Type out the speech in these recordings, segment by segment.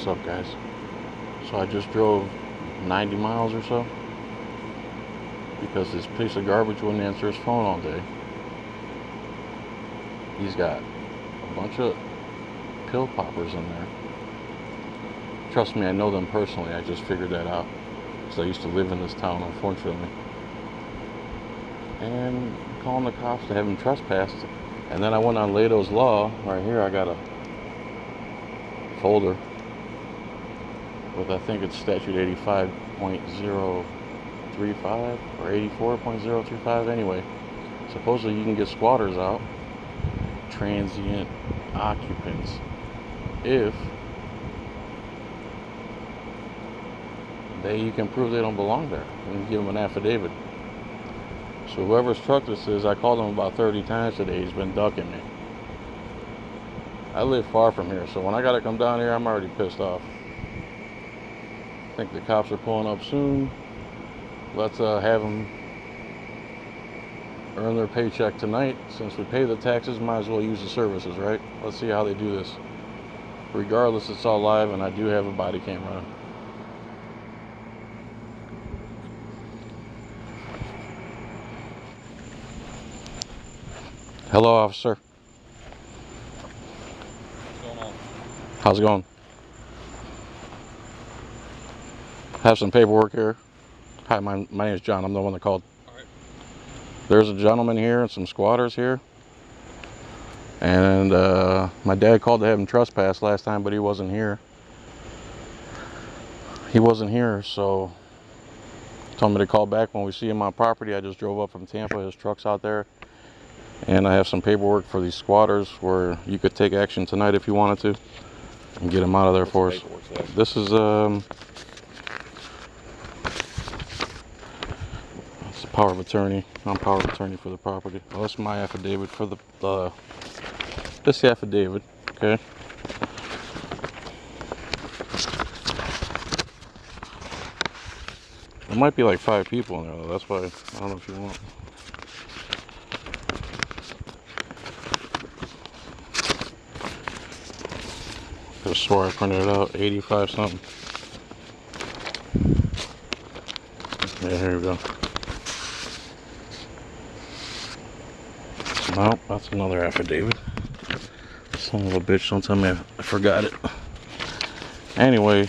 What's up, guys? So I just drove 90 miles or so because this piece of garbage wouldn't answer his phone all day. He's got a bunch of pill poppers in there. Trust me, I know them personally. I just figured that out because I used to live in this town, unfortunately. And calling the cops to have him trespassed. And then I went on Lado's Law. Right here I got a folder with, I think it's statute 85.035 or 84.035. Anyway, supposedly you can get squatters out, transient occupants, if you can prove they don't belong there, and give them an affidavit. So whoever's truck this is, I called him about 30 times today. He's been ducking me. I live far from here, so when I gotta come down here, I'm already pissed off. I think the cops are pulling up soon. Let's have them earn their paycheck tonight. Since we pay the taxes, might as well use the services, right? Let's see how they do this. Regardless, it's all live, and I do have a body cam running. Hello, officer. What's going on? How's it going? Have some paperwork here. Hi, my name is John. I'm the one that called. All right. There's a gentleman here and some squatters here. And my dad called to have him trespass last time, but he wasn't here. So told me to call back when we see him on property. I just drove up from Tampa. His truck's out there. And I have some paperwork for these squatters where you could take action tonight if you wanted to and get them out of there for us. This is it's a power of attorney. I'm power of attorney for the property. Well, that's my affidavit for the this affidavit, okay? There might be like 5 people in there though. That's why I don't know if you want. I could have swore I printed it out. 85 something. Yeah, here we go. No, that's another affidavit. Son of a bitch, don't tell me I forgot it. Anyway,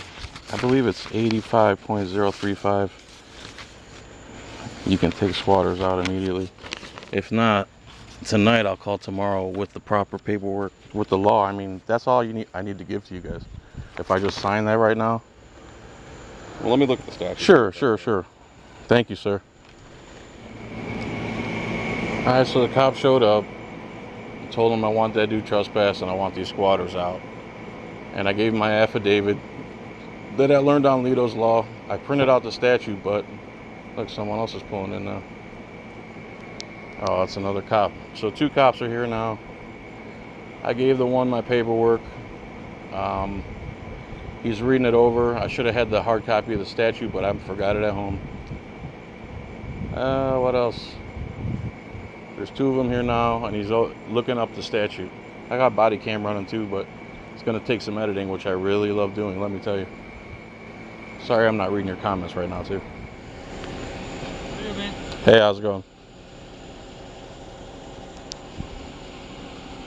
I believe it's 85.035. You can take squatters out immediately. If not, tonight I'll call tomorrow with the proper paperwork, with the law. I mean, that's all I need to give to you guys. If I just sign that right now. Well, let me look at the statute. Sure. Thank you, sir. Alright, so the cop showed up. I told him I want that dude trespass and I want these squatters out. And I gave him my affidavit that I learned on Lado's Law. I printed out the statute, but look, someone else is pulling in now. Oh, that's another cop. So 2 cops are here now. I gave the one my paperwork. He's reading it over. I should have had the hard copy of the statute, but I forgot it at home. What else? There's 2 of them here now, and he's looking up the statute. I got body cam running too, but it's going to take some editing, which I really love doing, let me tell you. Sorry I'm not reading your comments right now, too. Hey, man. Hey, how's it going?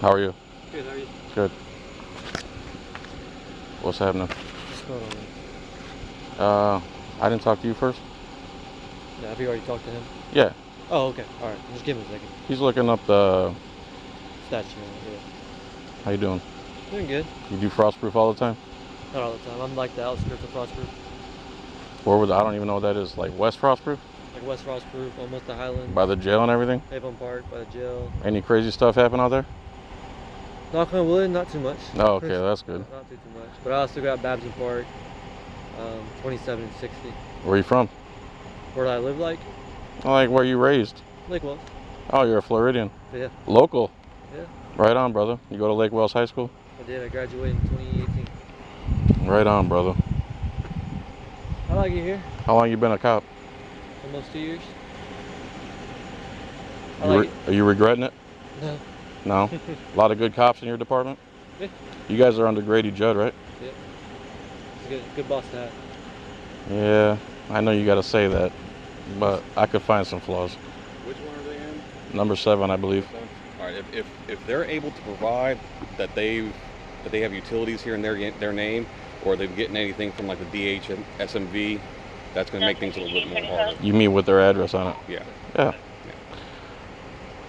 How are you? Good, how are you? Good. What's happening? What's going on, man? I didn't talk to you first? Yeah, have you already talked to him? Yeah. Oh, okay. Alright, just give him a second. He's looking up the... Statue, yeah. How you doing? Doing good. You do frostproof all the time? Not all the time. I'm like the outskirts of Frostproof. Where was I don't even know what that is. Like West Frostproof? Like West Frostproof, almost the Highlands. By the jail and everything? Avon Park, by the jail. Any crazy stuff happen out there? Knock on wood, not too much. Oh, okay, that's good. Not too much. But I also got Babson Park, 27 and 60. Where are you from? Where do I live like? Like where you raised? Lake Wells. Oh, you're a Floridian. Yeah. Local. Yeah. Right on, brother. You go to Lake Wells High School? I did. I graduated in 2018. Right on, brother. I like it here. How long you been a cop? Almost 2 years. Are you regretting it? No. No? A lot of good cops in your department? Yeah. You guys are under Grady Judd, right? Yeah. It's a good boss to have. Yeah, I know you got to say that, but I could find some flaws. Which one are they in? Number 7, I believe. All right. If they're able to provide that they have utilities here in their name, or they're getting anything from like the DH and SMV, that's going to make things a little bit more harder. You mean with their address on it? Yeah. Yeah.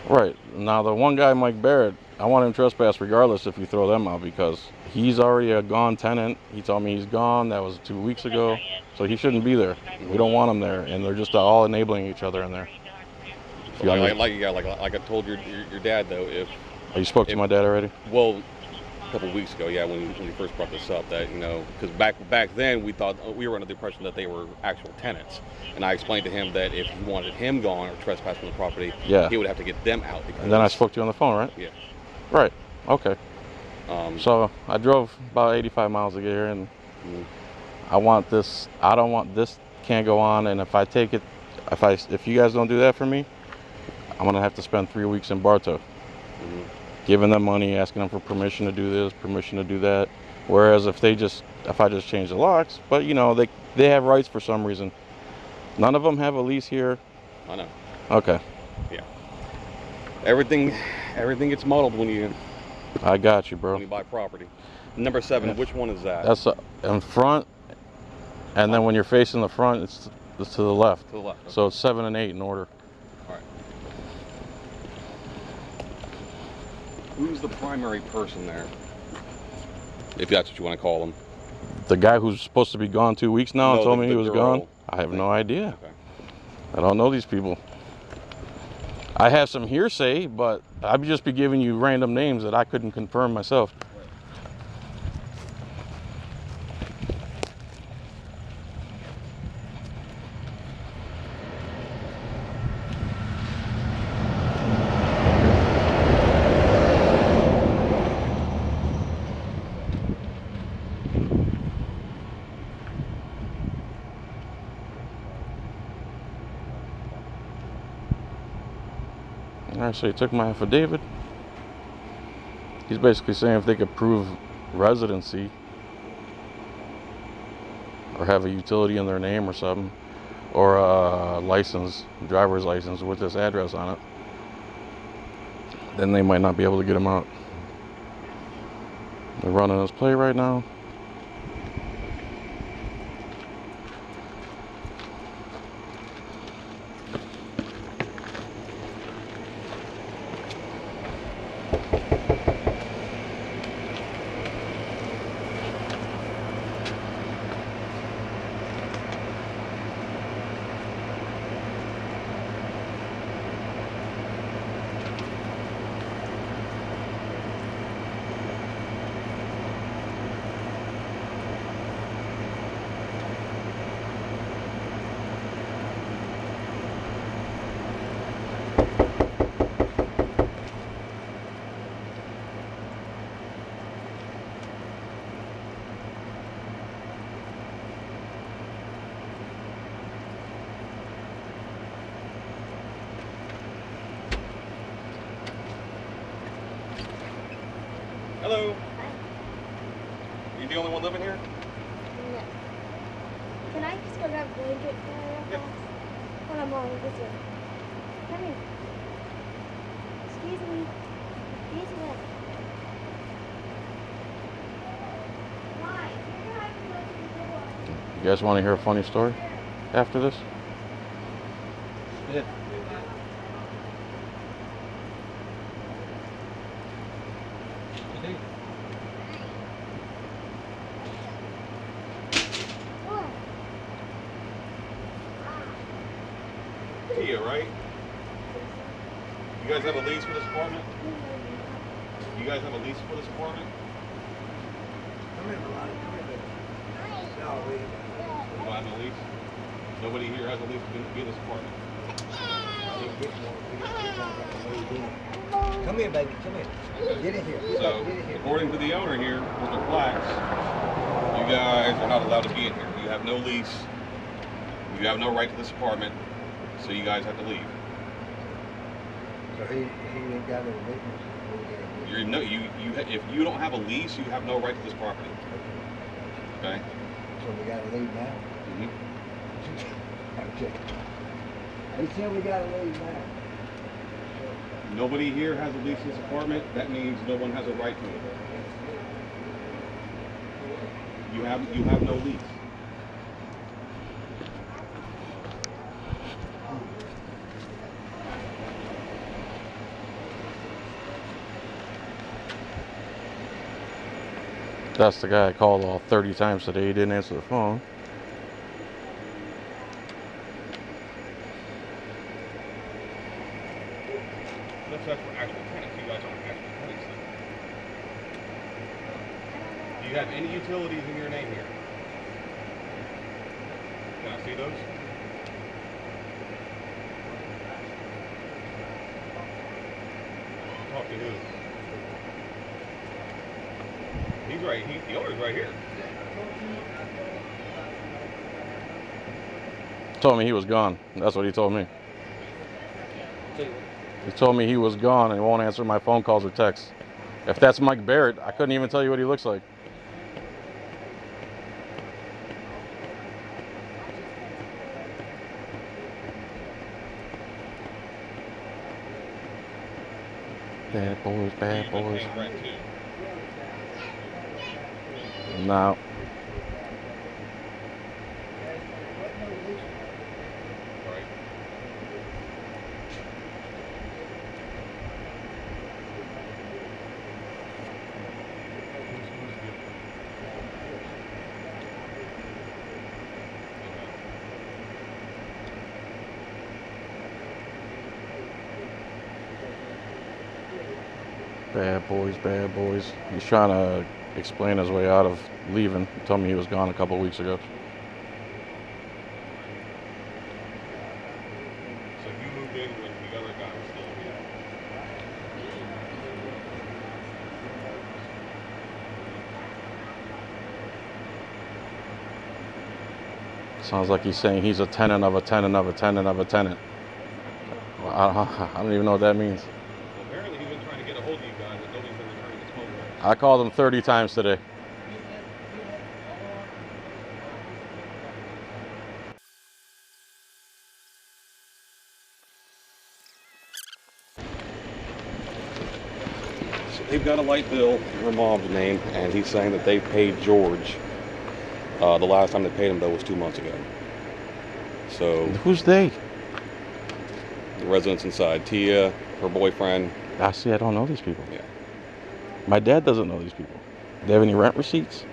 Right. Now, the one guy, Mike Barrett, I want him trespass regardless if you throw them out because he's already a gone tenant. He told me he's gone. That was 2 weeks ago. So he shouldn't be there. We don't want him there. And they're just all enabling each other in there. If you Like I told your dad though, if you spoke to my dad already? well, a couple of weeks ago, yeah, when we first brought this up, that because back then we thought we were under the impression that they were actual tenants, and I explained to him that if he wanted him gone or trespassed from the property, Yeah. he would have to get them out. Because, And then I spoke to you on the phone, right? Yeah. Right. Okay. Um, So I drove about 85 miles to get here, and mhm. I want this. I don't want this. Can't go on. And if I take it, if you guys don't do that for me, I'm gonna have to spend 3 weeks in Bartow, Mhm. giving them money, asking them for permission to do this, permission to do that. Whereas if I just change the locks, but they have rights for some reason. None of them have a lease here. I know. Okay, Everything gets muddled when you I got you, bro. buy property. Number 7, Yeah. which one is that? That's in front, and then when you're facing the front, it's to the left. to the left. Okay. So it's 7 and 8 in order. All right. Who's the primary person there? If that's what you want to call them. The guy who's supposed to be gone 2 weeks now and No, told the me he was girl. gone. I have no idea. Okay. I don't know these people. I have some hearsay, but I'd just be giving you random names that I couldn't confirm myself. All right, so he took my affidavit. He's basically saying if they could prove residency or have a utility in their name or something, or a license, driver's license with this address on it, then they might not be able to get him out. They're running his play right now. Hello. You the only one living here? No. Can I just go grab a blanket for her real Yep. fast? Hold on, Mom, this way. Come here. Excuse me. Excuse me. Why? You're gonna have to go to the door. You guys want to hear a funny story after this? Yeah. Door. Tia, right? You guys have a lease for this apartment? You guys have a lease for this apartment? Come in, Melania. Come in, baby. No, we. You don't have no lease? Nobody here has a lease to be in this apartment. We get one. We get one. Got the lady in. Come here, baby. Come here. Get in here. So, Get in here. according to the owner here, Mr. Flax, you guys are not allowed to be in here. You have no lease. You have no right to this apartment, so you guys have to leave. So he ain't got no witness. If you don't have a lease, you have no right to this property. Okay? So we gotta leave now? Mhm. Okay. They said we gotta leave now. Nobody here has a lease in this apartment. That means no one has a right to it. You have no lease. That's the guy I called all 30 times today. He didn't answer the phone. That's for actual tenants. You guys aren't actual tenants. Do you have any utilities in your name here? Can I see those? Talk to who? He's right. The owner's right here. Told me he was gone. That's what he told me. He told me he was gone and won't answer my phone calls or texts. If that's Mike Barrett, I couldn't even tell you what he looks like. Bad boys, bad boys. Paying rent too. No. Right. Bad boys, bad boys. He's trying to explain his way out of leaving. He told me he was gone a couple weeks ago. So you moved in when the other guy was still here. Sounds like he's saying he's a tenant of a tenant of a tenant of a tenant. Well, I don't even know what that means. Well, apparently he's been trying to get a hold of you guys, but nobody's been returning his phone calls. I called him 30 times today. So they've got a light bill in her mom's name, and he's saying that they paid George. The last time they paid him, though, was 2 months ago. So Who's they? the residents inside, Tia, her boyfriend. I see, I don't know these people. Yeah. My dad doesn't know these people. They have any rent receipts?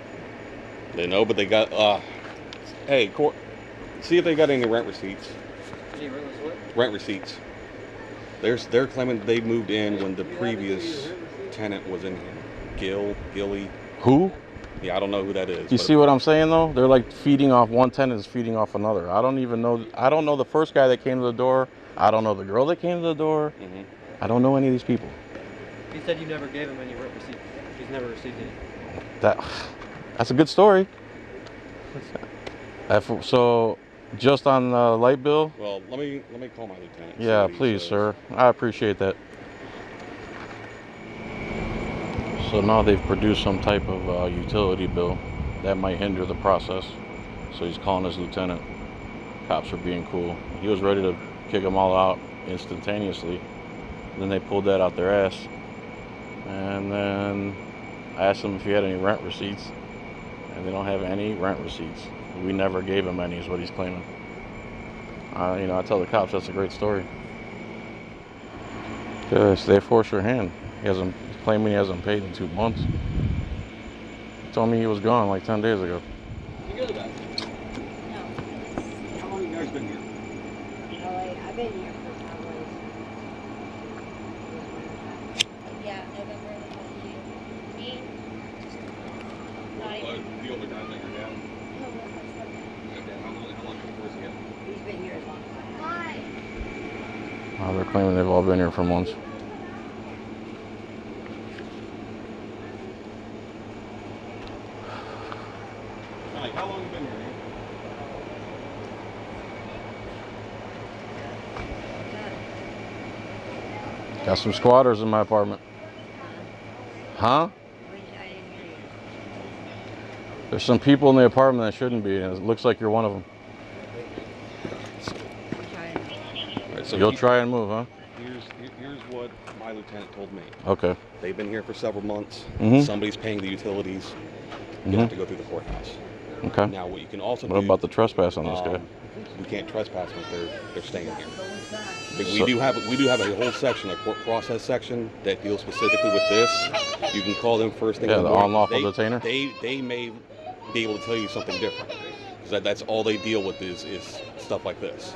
They know, but they got. Hey, see if they got any rent receipts. Any rentless what? Rent receipts. They're claiming they moved in when the previous tenant was in here. Gilly. Who? Yeah, I don't know who that is. You but see what I'm saying though? They're like feeding off one tenant is feeding off another. I don't even know. I don't know the first guy that came to the door. I don't know the girl that came to the door. Mhm. I don't know any of these people. He said you never gave him any rent receipts. He's never received any. That's a good story. So, just on the light bill? Well, let me call my lieutenant. and see Yeah, what he please, says. sir. I appreciate that. So now they've produced some type of utility bill that might hinder the process. So he's calling his lieutenant. Cops are being cool. He was ready to kick them all out instantaneously. Then they pulled that out their ass. And then I asked them if he had any rent receipts. And they don't have any rent receipts. We never gave him any, is what he's claiming. I tell the cops that's a great story. Because they force your hand. He's claiming he hasn't paid in 2 months. He told me he was gone like 10 days ago. You go to that. No. How long have you guys been here? I've been here for probably. Yeah, November of 2018. Not even. The older guy's like your dad. No, that's my stepdad. How long before is he here? He's been here as long as I have. Why? They're claiming they've all been here for months. Like, how long have you been here? Got some squatters in my apartment. Huh? I didn't hear you. There's some people in the apartment that shouldn't be, and it looks like you're one of them. All right, so You'll try and move, huh? Here's what my lieutenant told me. Okay. They've been here for several months. Mhm. Somebody's paying the utilities. You Mhm. have to go through the courthouse. Okay. Now, what you can also What do. about the trespass on this guy? We can't trespass when they're staying here. But So- we do have a whole section, a court process section that deals specifically with this. You can call them first thing. Yeah, in the morning. unlawful detainer? They may be able to tell you something different, because that's all they deal with is stuff like this.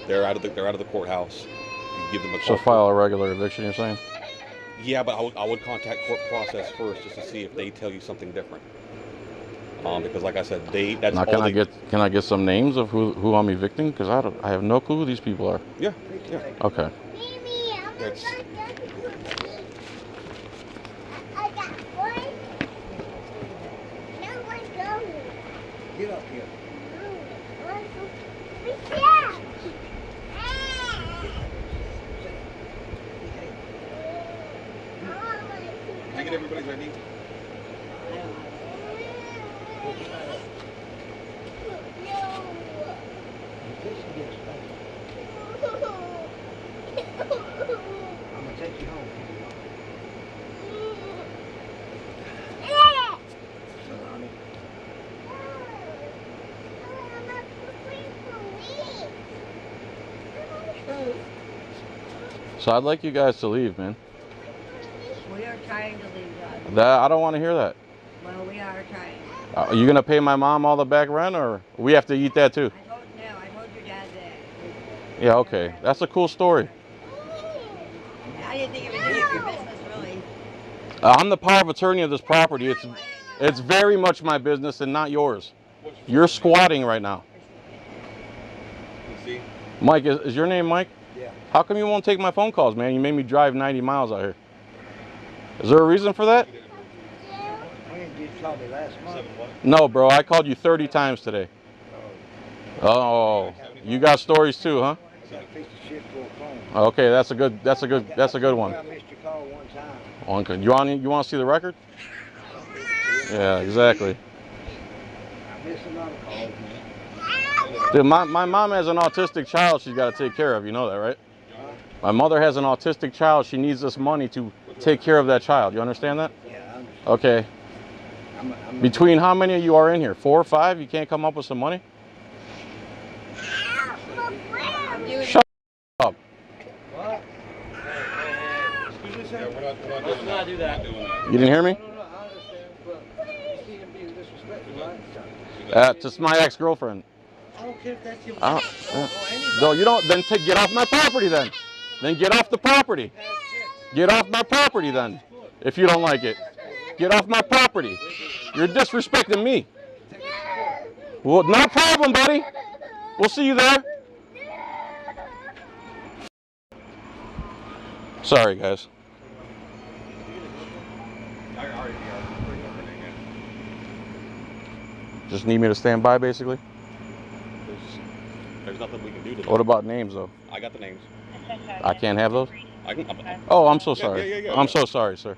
They're out of the courthouse. You give them a So call. file a regular eviction, you're saying? Yeah, but I would contact court process first just to see if they tell you something different. Because like I said, that's Now, all they. can I get some names of who I'm evicting? Because I have no clue who these people are. Yeah. Okay. Mimi, I'm gonna That's- get I got one. No one going. Get up here. Can I get everybody's ID? I'm gonna take you home. Sonny. So I'd like you guys to leave, man. We are trying to leave, God. I don't want to hear that. Well, we are trying. Are you gonna pay my mom all the back rent, or we have to eat that too? I told your dad that. Yeah, okay. That's a cool story. I didn't think it was any of your business, really. I'm the power of attorney of this property. It's very much my business and not yours. You're squatting right now. See? Mike, is your name Mike? Yeah. How come you won't take my phone calls, man? You made me drive 90 miles out here. Is there a reason for that? When did you call me last month? No, bro. I called you 30 times today. Oh, you got stories too, huh? I got a piece of shit full of phone. Okay, that's a good one. I missed your call one time. You want to see the record? Yeah, exactly. I missed a lot of calls, man. Dude, my mom has an autistic child she's got to take care of. You know that, right? My mother has an autistic child. She needs this money to take care of that child. You understand that? Yeah, I understand. Okay. I'm Between how many of you are in here? 4 or 5? You can't come up with some money? Shut up. What? Yeah, we're not doing Let's not do that. You didn't hear me? No, I understand, but you see him being disrespectful, right? Just my ex-girlfriend. I don't care if that's your Uh, wife or anybody. No, you don't. Then get off my property then. Then get off the property. Get off my property then. If you don't like it. Get off my property. You're disrespecting me. Well, no problem, buddy. We'll see you there. Sorry, guys. Just need me to stand by, basically. There's nothing we can do to What about names, though? I got the names. I can't have those? I can. Oh, I'm so sorry. yeah. I'm so sorry, sir.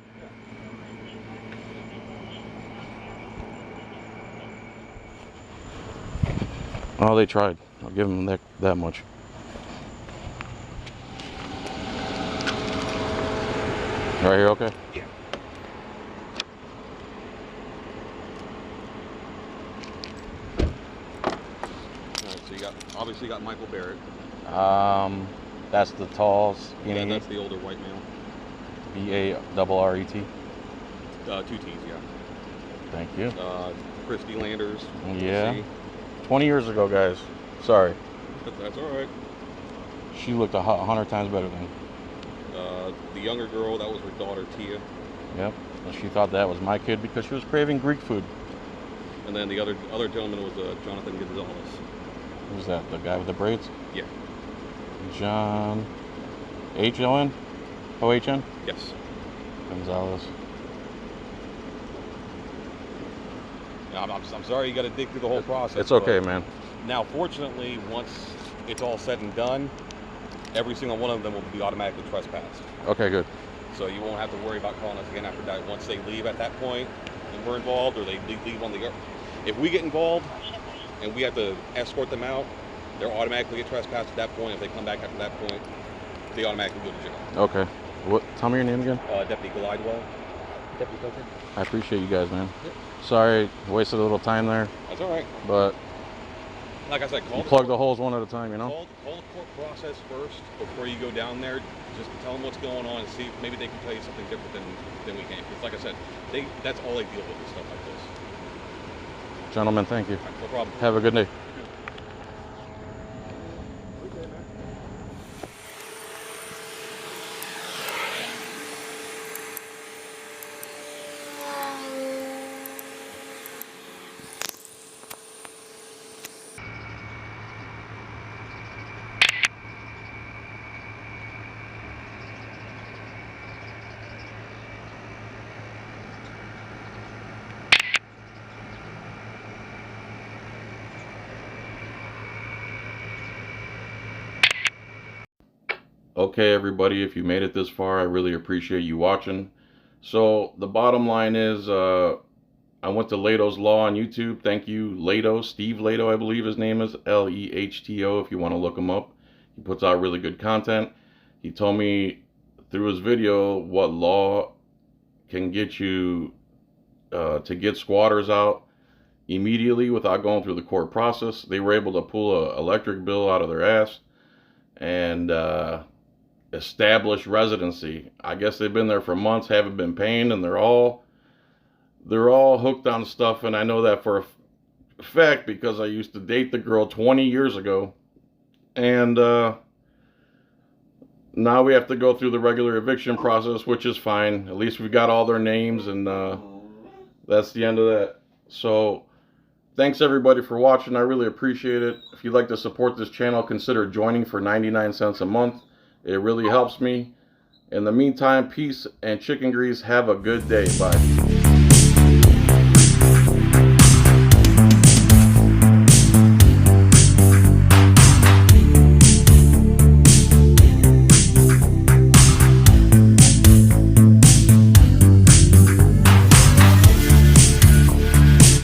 Oh, they tried. I'll give them that much. Right here, okay? Yeah. All right, so you got Michael Barrett. That's the tall, Yeah, skinny, that's the older white male. B-A-R-R-E-T. 2 T's, yeah. Thank you. Christy Landers. Yeah. 20 years ago, guys. Sorry. That's all right. She looked 100 times better than me. The younger girl, that was her daughter, Tia. Yep. And she thought that was my kid because she was craving Greek food. And then the other gentleman was Jonathan Gonzalez. Who's that? The guy with the braids? Yeah. John H-O-N? O-H-N? Yes. Gonzalez. Yeah, I'm sorry you got to dig through the whole process. It's okay, but man. Now, fortunately, once it's all said and done, every single one of them will be automatically trespassed. Okay, good. So you won't have to worry about calling us again after that. Once they leave at that point, and we're involved, or they leave on the. If we get involved and we have to escort them out, they're automatically get trespassed at that point. If they come back after that point, they automatically go to jail. Okay. What? Tell me your name again. Deputy Glidewell. Deputy Coker. I appreciate you guys, man. Yep. Sorry, wasted a little time there, That's all right. but Like I said, you plug the holes one at a time, you know? Call the court process first before you go down there. Just tell them what's going on and see if maybe they can tell you something different than we can. Because like I said, that's all they deal with is stuff like this. Gentlemen, thank you. All right, no problem. Have a good day. Okay, everybody, if you made it this far, I really appreciate you watching. So the bottom line is, I went to Lehto's Law on YouTube. Thank you, Lehto, Steve Lehto, I believe his name is, Lehto, if you want to look him up. He puts out really good content. He told me through his video what law can get you to get squatters out immediately without going through the court process. They were able to pull an electric bill out of their ass and establish residency. I guess they've been there for months, haven't been paying, and they're all hooked on stuff. And I know that for a fact because I used to date the girl 20 years ago, and now we have to go through the regular eviction process, which is fine. At least we got all their names, and that's the end of that. So thanks everybody for watching. I really appreciate it. If you'd like to support this channel, consider joining for 99 cents a month. It really helps me. In the meantime, peace and chicken grease. Have a good day. Bye.